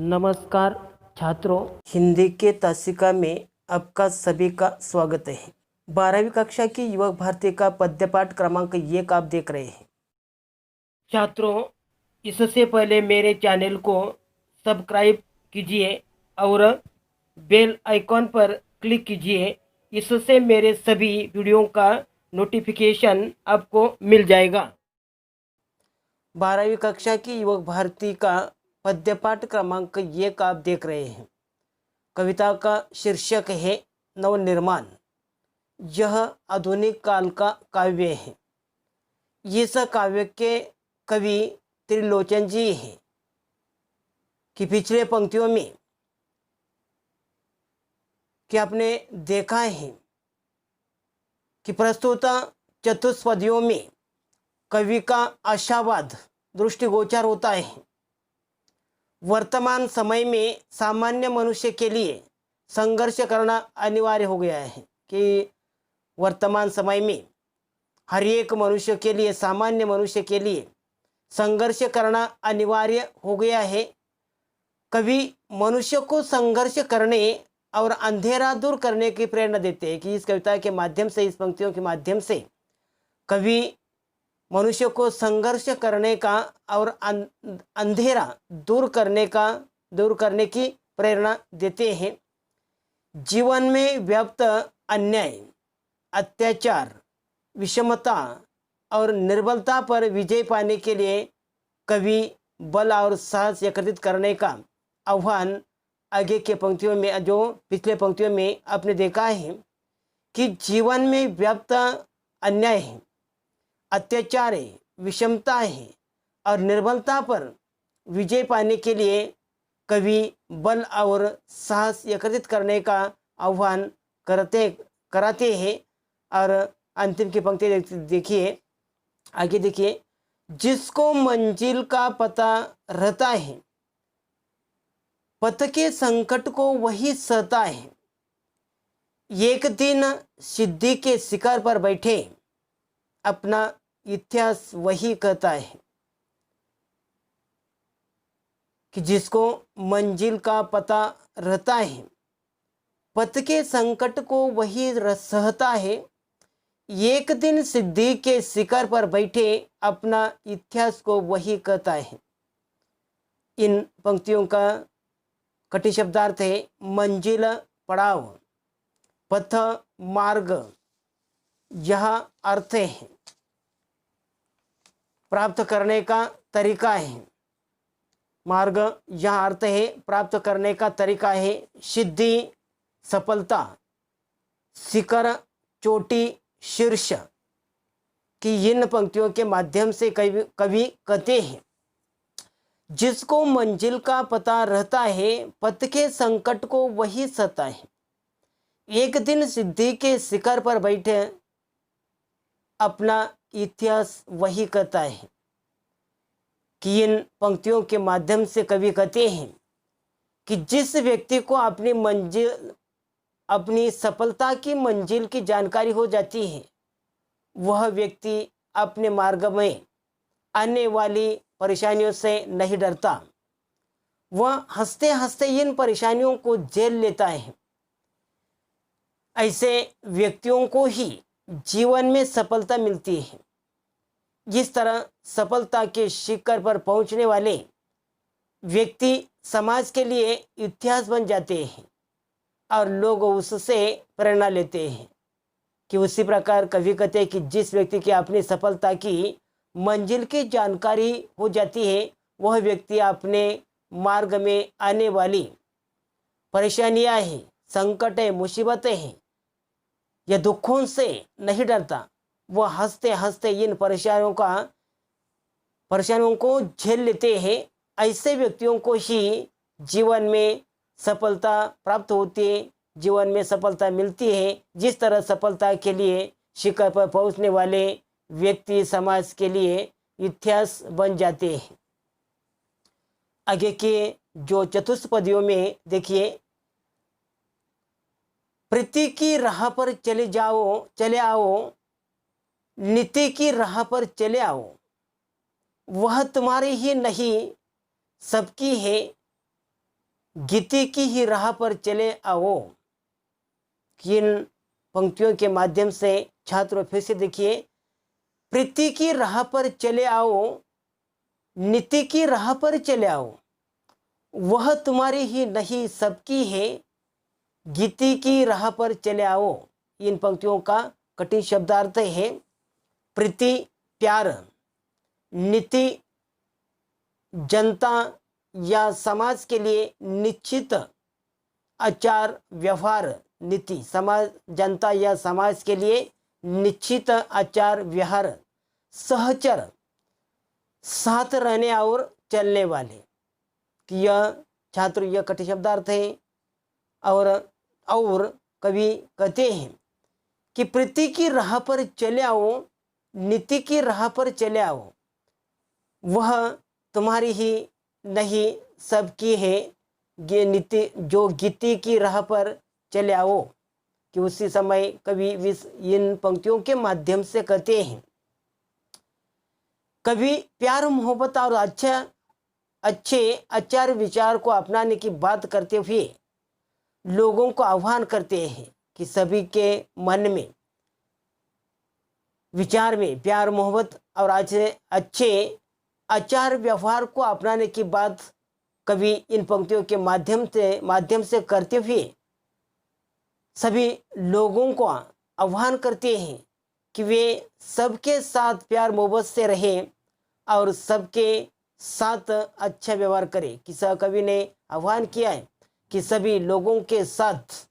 नमस्कार छात्रों, हिंदी के तासिका में आपका सभी का स्वागत है। 12वीं कक्षा की युवक भारती का पद्यपाठ क्रमांक 1 आप देख रहे हैं। छात्रों, इससे पहले मेरे चैनल को सब्सक्राइब कीजिए और बेल आइकॉन पर क्लिक कीजिए। इससे मेरे सभी वीडियो का नोटिफिकेशन आपको मिल जाएगा। 12वीं कक्षा की युवक भारती का पद्यपाठ क्रमांक 1 आप देख रहे हैं। कविता का शीर्षक है नवनिर्माण। यह आधुनिक काल का काव्य है। इस काव्य के कवि त्रिलोचन जी हैं कि पिछले पंक्तियों में कि आपने देखा है कि प्रस्तुत चतुष्पदियों में कवि का आशावाद दृष्टिगोचर होता है। वर्तमान समय में सामान्य मनुष्य के लिए संघर्ष करना अनिवार्य हो गया है कि वर्तमान समय में हर एक मनुष्य के लिए, सामान्य मनुष्य के लिए संघर्ष करना अनिवार्य हो गया है। कवि मनुष्य को संघर्ष करने और अंधेरा दूर करने की प्रेरणा देते हैं कि इस कविता के माध्यम से, इस पंक्तियों के माध्यम से कवि मनुष्य को संघर्ष करने का और अंधेरा दूर करने की प्रेरणा देते हैं। जीवन में व्याप्त अन्याय, अत्याचार, विषमता और निर्बलता पर विजय पाने के लिए कवि बल और साहस एकत्रित करने का आह्वान आगे के पंक्तियों में, जो पिछले पंक्तियों में आपने देखा है कि जीवन में व्याप्त अन्याय है, अत्याचार है, विषमता है और निर्बलता पर विजय पाने के लिए कवि बल और साहस एकत्रित करने का आह्वान कराते हैं। और अंतिम की पंक्ति देखिए, आगे देखिए, जिसको मंजिल का पता रहता है, पथ के संकट को वही सहता है। एक दिन सिद्धि के शिखर पर बैठे अपना इतिहास वही कहता है कि जिसको मंजिल का पता रहता है, पथ के संकट को वही सहता है। एक दिन सिद्धि के शिखर पर बैठे अपना इतिहास को वही कहता है। इन पंक्तियों का कटी शब्दार्थ है मंजिल, पड़ाव, पथ, मार्ग। यह अर्थ है प्राप्त करने का तरीका है। मार्ग यह अर्थ है प्राप्त करने का तरीका है। सिद्धि, सफलता, शिखर, चोटी, शीर्ष की इन पंक्तियों के माध्यम से कवि कहते हैं जिसको मंजिल का पता रहता है, पथ के संकट को वही सहता है। एक दिन सिद्धि के शिखर पर बैठे अपना इतिहास वही कहता है कि इन पंक्तियों के माध्यम से कवि कहते हैं कि जिस व्यक्ति को अपनी सफलता की मंजिल की जानकारी हो जाती है, वह व्यक्ति अपने मार्ग में आने वाली परेशानियों से नहीं डरता। वह हंसते हंसते इन परेशानियों को झेल लेता है। ऐसे व्यक्तियों को ही जीवन में सफलता मिलती है। जिस तरह सफलता के शिखर पर पहुंचने वाले व्यक्ति समाज के लिए इतिहास बन जाते हैं और लोग उससे प्रेरणा लेते हैं, कि उसी प्रकार कवि कहते हैं कि जिस व्यक्ति की अपनी सफलता की मंजिल की जानकारी हो जाती है, वह व्यक्ति अपने मार्ग में आने वाली परेशानियां हैं, संकट है, मुसीबतें हैं या दुखों से नहीं डरता। वह हंसते हंसते इन परेशानियों को झेल लेते हैं। ऐसे व्यक्तियों को ही जीवन में सफलता प्राप्त होती है, जीवन में सफलता मिलती है। जिस तरह सफलता के लिए शिखर पर पहुंचने वाले व्यक्ति समाज के लिए इतिहास बन जाते हैं। आगे के जो चतुष्पदियों में देखिए, प्रीति की राह पर चले आओ, नीति की राह पर चले आओ, वह तुम्हारी ही नहीं सबकी है। गीति की ही राह पर चले आओ। इन पंक्तियों के माध्यम से छात्रों फिर से देखिए, प्रीति की राह पर चले आओ, नीति की राह पर चले आओ, वह तुम्हारी ही नहीं सबकी है, गीति की राह पर चले आओ। इन पंक्तियों का कठिन शब्दार्थ है प्रीति प्यार, नीति जनता या समाज के लिए निश्चित आचार व्यवहार, नीति समाज जनता या समाज के लिए निश्चित आचार व्यवहार, सहचर साथ रहने और चलने वाले। यह छात्र यह कठिन शब्दार्थ है। और कवि कहते हैं कि प्रीति की राह पर चले आओ, नीति की राह पर चले आओ, वह तुम्हारी ही नहीं सबकी है, ये नीति जो गीति की राह पर चले आओ। कि उसी समय कवि इन पंक्तियों के माध्यम से कहते हैं, कवि प्यार मोहब्बत और अच्छे आचार विचार को अपनाने की बात करते हुए लोगों को आह्वान करते हैं कि सभी के मन में विचार में प्यार मोहब्बत और अच्छे आचार व्यवहार को अपनाने की बात कवि इन पंक्तियों के माध्यम से करते हुए सभी लोगों को आह्वान करते हैं कि वे सबके साथ प्यार मोहब्बत से रहें और सबके साथ अच्छा व्यवहार करें। कि कवि ने आह्वान किया है कि सभी लोगों के साथ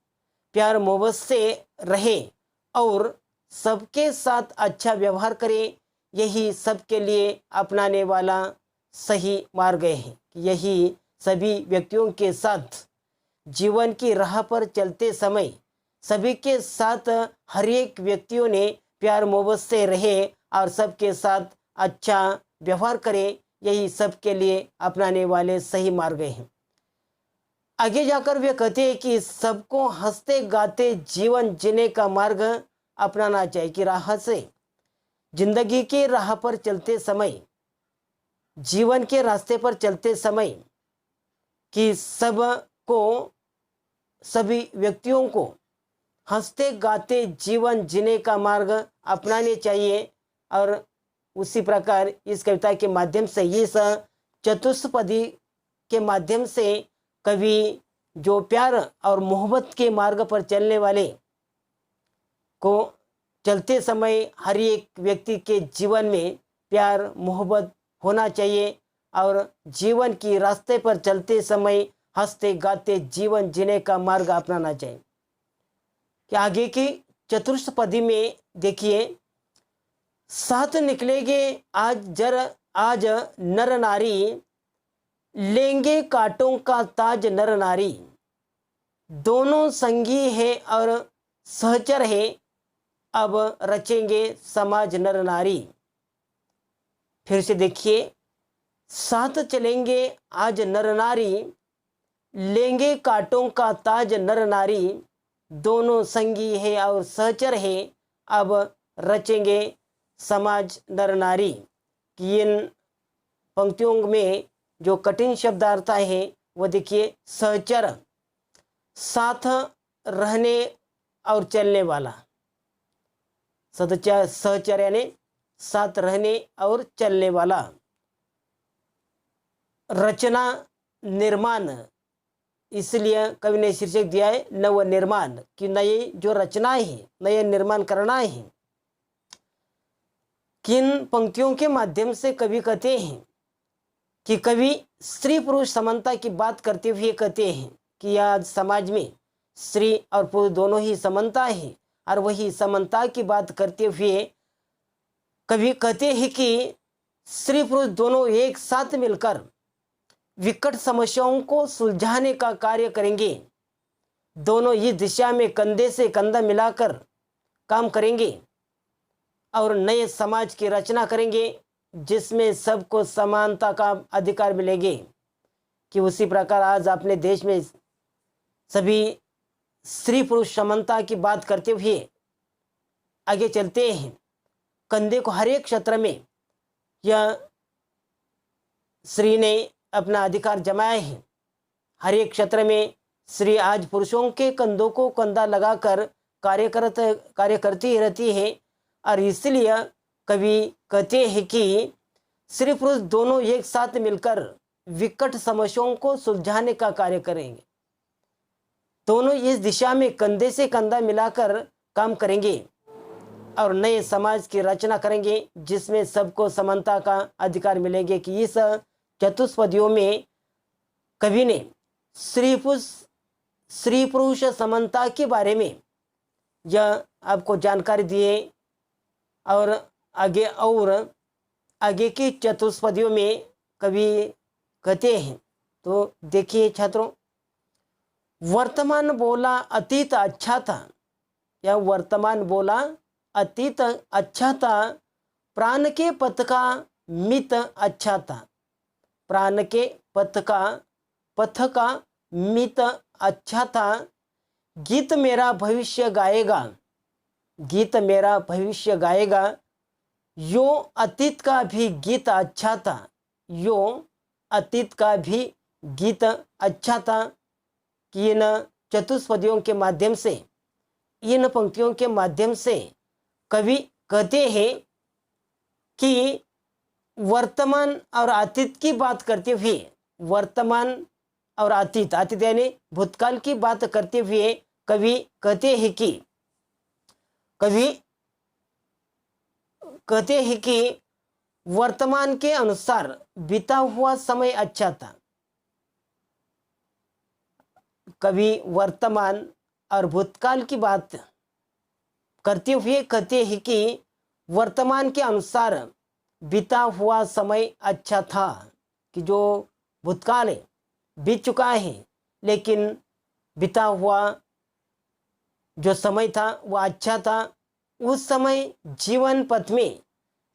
प्यार मोहब्बत से रहें और सबके साथ अच्छा व्यवहार करें। यही सबके लिए अपनाने वाला सही मार्ग है। यही सभी व्यक्तियों के साथ जीवन की राह पर चलते समय सभी के साथ हर एक व्यक्तियों ने प्यार मोहब्बत से रहे और सबके साथ अच्छा व्यवहार करें। यही सबके लिए अपनाने वाले सही मार्ग हैं। आगे जाकर वे कहते हैं कि सबको हंसते गाते जीवन जीने का मार्ग अपनाना चाहिए। कि राह से जिंदगी के राह पर चलते समय, जीवन के रास्ते पर चलते समय कि सभी व्यक्तियों को हंसते गाते जीवन जीने का मार्ग अपनाने चाहिए। और उसी प्रकार इस कविता के माध्यम से, इस चतुष्पदी के माध्यम से कवि जो प्यार और मोहब्बत के मार्ग पर चलने वाले को चलते समय हर एक व्यक्ति के जीवन में प्यार मोहब्बत होना चाहिए और जीवन की रास्ते पर चलते समय हंसते गाते जीवन जीने का मार्ग अपनाना चाहिए। कि आगे की चतुष्पदी में देखिए, साथ निकलेंगे आज नर नारी, लेंगे कांटों का ताज नर नारी, दोनों संगी है और सहचर है, अब रचेंगे समाज नर नारी। फिर से देखिए, साथ चलेंगे आज नर नारी, लेंगे कांटों का ताज नर नारी, दोनों संगी है और सहचर है, अब रचेंगे समाज नर नारी। कि इन पंक्तियों में जो कठिन शब्दार्थ है वो देखिए, सहचर साथ रहने और चलने वाला, सहचर यानी साथ रहने और चलने वाला, रचना निर्माण, इसलिए कवि ने शीर्षक दिया है नव निर्माण। कि नए जो रचनाएं हैं, नए निर्माण करना है। किन पंक्तियों के माध्यम से कवि कहते हैं कि कवि स्त्री पुरुष समानता की बात करते हुए कहते हैं कि आज समाज में स्त्री और पुरुष दोनों ही समानता है। और वही समानता की बात करते हुए कवि कहते हैं कि स्त्री पुरुष दोनों एक साथ मिलकर विकट समस्याओं को सुलझाने का कार्य करेंगे। दोनों इस दिशा में कंधे से कंधा मिलाकर काम करेंगे और नए समाज की रचना करेंगे जिसमें सबको समानता का अधिकार मिलेंगे। कि उसी प्रकार आज अपने देश में सभी स्त्री पुरुष समानता की बात करते हुए आगे चलते हैं। कंधे को हर एक क्षेत्र में यह स्त्री ने अपना अधिकार जमाया है। हर एक क्षेत्र में स्त्री आज पुरुषों के कंधों को कंधा लगाकर कार्य करती ही रहती है। और इसलिए कवि कहते हैं कि स्त्री पुरुष दोनों एक साथ मिलकर विकट समस्याओं को सुलझाने का कार्य करेंगे। दोनों इस दिशा में कंधे से कंधा मिलाकर काम करेंगे और नए समाज की रचना करेंगे जिसमें सबको समानता का अधिकार मिलेंगे। कि इस चतुष्पदियों में कवि ने स्त्री पुरुष समानता के बारे में यह आपको जानकारी दिए। और आगे की चतुष्पदियों में कवि कहते हैं, तो देखिए छात्रों, वर्तमान बोला अतीत अच्छा था, या वर्तमान बोला अतीत अच्छा था, प्राण के पथ का मित अच्छा था, प्राण के पथ का मित अच्छा था, गीत मेरा भविष्य गाएगा, गीत मेरा भविष्य गाएगा, यो अतीत का भी गीत अच्छा था, यो अतीत का भी गीत अच्छा था। कि इन चतुष्पदियों के माध्यम से, इन पंक्तियों के माध्यम से कवि कहते हैं कि वर्तमान और अतीत की बात करते हुए, वर्तमान और अतीत यानी भूतकाल की बात करते हुए कवि कहते हैं कि वर्तमान के अनुसार बीता हुआ समय अच्छा था। कवि वर्तमान और भूतकाल की बात करते हुए कहते हैं कि वर्तमान के अनुसार बीता हुआ समय अच्छा था। कि जो भूतकाल है बीत चुका है, लेकिन बीता हुआ जो समय था वह अच्छा था। उस समय जीवन पथ में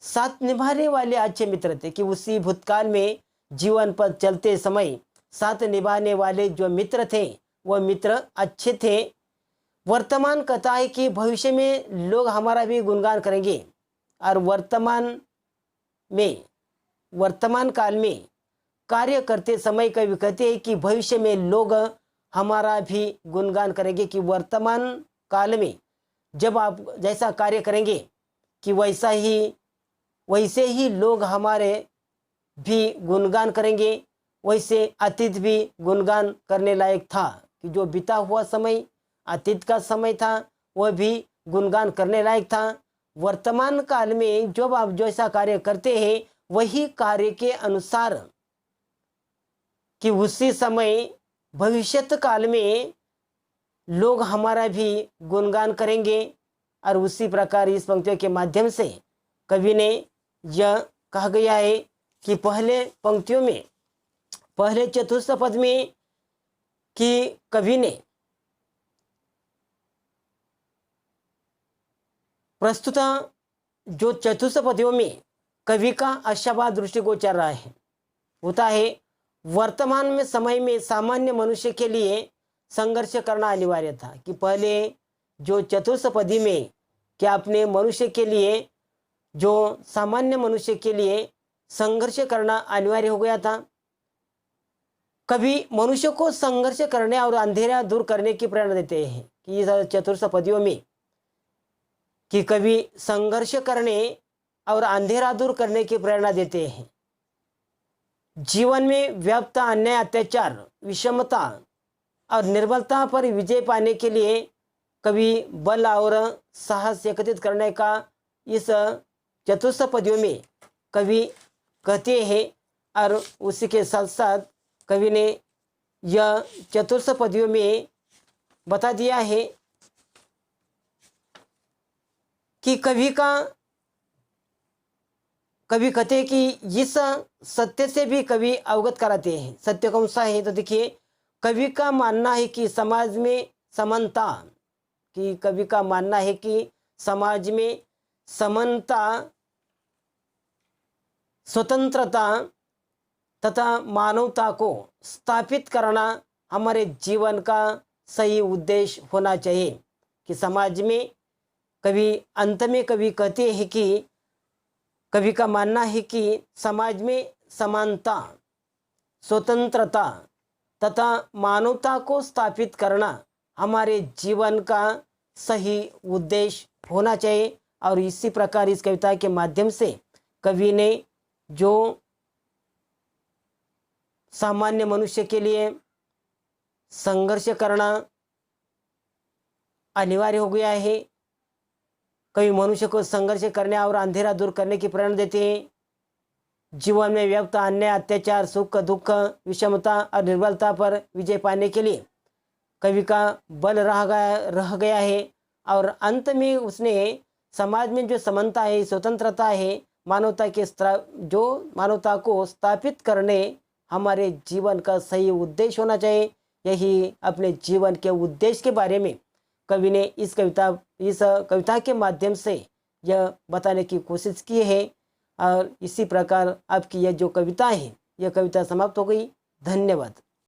साथ निभाने वाले अच्छे मित्र थे। कि उसी भूतकाल में जीवन पथ चलते समय साथ निभाने वाले जो मित्र थे वह मित्र अच्छे थे। वर्तमान कहता है कि भविष्य में लोग हमारा भी गुणगान करेंगे, और वर्तमान काल में कार्य करते समय कवि कहते हैं कि भविष्य में लोग हमारा भी गुणगान करेंगे। कि वर्तमान काल में जब आप जैसा कार्य करेंगे कि वैसे ही लोग हमारे भी गुणगान करेंगे। वैसे अतीत भी गुणगान करने लायक था। कि जो बीता हुआ समय अतीत का समय था वह भी गुणगान करने लायक था। वर्तमान काल में जब आप जैसा कार्य करते हैं वही कार्य के अनुसार कि उसी समय भविष्यत काल में लोग हमारा भी गुणगान करेंगे। और उसी प्रकार इस पंक्तियों के माध्यम से कवि ने यह कहा गया है कि पहले पंक्तियों में, पहले चतुर्थ पद में कि कवि ने प्रस्तुत जो चतुर्थ पदियों में कवि का अशाबाद दृष्टिगोचर रहा है होता है वर्तमान में समय में सामान्य मनुष्य के लिए संघर्ष करना अनिवार्य था। कि पहले जो चतुर्थ पदी में क्या अपने मनुष्य के लिए, जो सामान्य मनुष्य के लिए संघर्ष करना अनिवार्य हो गया था। कभी मनुष्य को संघर्ष करने और अंधेरा दूर करने की प्रेरणा देते हैं। कि इस चतुर्थ पदियों में कि कभी संघर्ष करने और अंधेरा दूर करने की प्रेरणा देते हैं। जीवन में व्याप्त अन्याय, अत्याचार, विषमता और निर्बलता पर विजय पाने के लिए कभी बल और साहस एकत्रित करने का इस चतुर्थ पदियों में कवि कहते हैं। और उसी के साथ साथ कवि ने यह चतुर्थ पदियों में बता दिया है कि कवि कहते हैं कि इस सत्य से भी कवि अवगत कराते हैं। सत्य कौन सा है? तो देखिए, कवि का मानना है कि समाज में समानता, कि कवि का मानना है कि समाज में समानता, स्वतंत्रता तथा मानवता को स्थापित करना हमारे जीवन का सही उद्देश्य होना चाहिए। कि समाज में कवि अंत में कवि कहते हैं कि कवि का मानना है कि समाज में समानता, स्वतंत्रता तथा मानवता को स्थापित करना हमारे जीवन का सही उद्देश्य होना चाहिए। और इसी प्रकार इस कविता के माध्यम से कवि ने जो सामान्य मनुष्य के लिए संघर्ष करना अनिवार्य हो गया है, कवि मनुष्य को संघर्ष करने और अंधेरा दूर करने की प्रेरणा देते हैं। जीवन में व्यक्त अन्याय, अत्याचार, सुख दुख, विषमता और निर्बलता पर विजय पाने के लिए कवि का बल रह गया है। और अंत में उसने समाज में जो समानता है, स्वतंत्रता है, मानवता को स्थापित करने हमारे जीवन का सही उद्देश्य होना चाहिए। यही अपने जीवन के उद्देश्य के बारे में कवि ने इस कविता के माध्यम से यह बताने की कोशिश की है। और इसी प्रकार आपकी यह जो कविता है, यह कविता समाप्त हो गई। धन्यवाद।